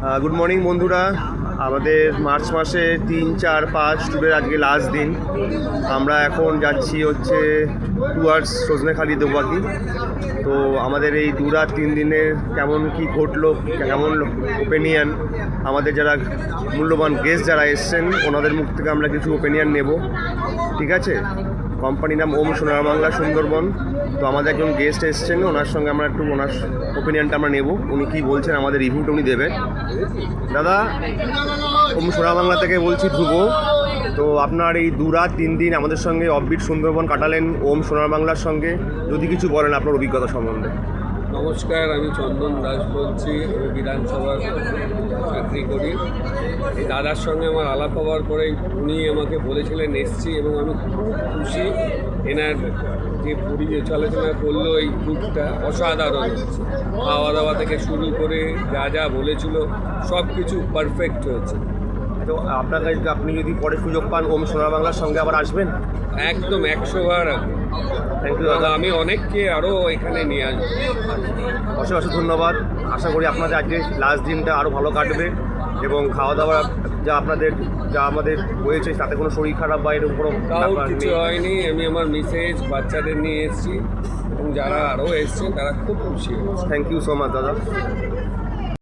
Good morning বন্ধুরা। আমাদের March মাসে 3, 4, 5 ট্যুরের আজকে লাস্ট দিন। আমরা এখন যাচ্ছি হচ্ছে টুয়ার্ডস সজনেখালি দোবাকি। তো আমাদের এই 2 রাত 3 দিনের কেমন কি ঘটলো, কেমন ওপিনিয়ন, আমাদের যারা মূল্যবান গেস্ট যারা এসছেন ওনাদের মুখ থেকে আমরা কিছু ওপিনিয়ন নেব, ঠিক আছে? কোম্পানির নাম ওম সোনার বাংলা সুন্দরবন। তো আমাদের একজন গেস্ট এসছেন, ওনার সঙ্গে আমরা একটু ওনার ওপিনিয়নটা আমরা নেব, উনি কী বলছেন আমাদের রিভিউটা উনি দেবেন। দাদা, ওম সোনার বাংলা থেকে বলছি, ধ্রুব। তো আপনার এই 2 রাত 3 দিন আমাদের সঙ্গে অফবিট সুন্দরবন কাটালেন ওম সোনার বাংলার সঙ্গে, যদি কিছু বলেন আপনার অভিজ্ঞতা সম্বন্ধে। নমস্কার, আমি চন্দন দাস বলছি। আমি বিধানসভার চাকরি করি। এই দাদার সঙ্গে আমার আলাপ হওয়ার পরে উনি আমাকে বলেছিলেন এসছি, এবং আমি খুব খুশি। এনার যে পরিচালনা করলো এই গ্রুপটা অসাধারণ। খাওয়া দাওয়া থেকে শুরু করে যা যা বলেছিল সব কিছু পারফেক্ট হয়েছে। তো আপনার কাছে আপনি যদি পরে সুযোগ পান ওম সোনার বাংলার সঙ্গে আবার আসবেন? একদম 100 বার। থ্যাংক ইউ দাদা। আমি অনেককে আরও এখানে নিয়ে আসবো। অশেষ ধন্যবাদ। আশা করি আপনাদের আজকে লাস্ট দিনটা আরও ভালো কাটবে, এবং খাওয়া দাওয়া যা আমাদের হয়েছে তাতে কোনো শরীর খারাপ বা এরকম কোনো কারোর কিছু হয়নি। আমি আমার মিসেজ বাচ্চাদের নিয়ে এসেছি, এবং যারা আরও এসছে তারা খুব খুশি হয়েছে। থ্যাংক ইউ সো মাচ দাদা।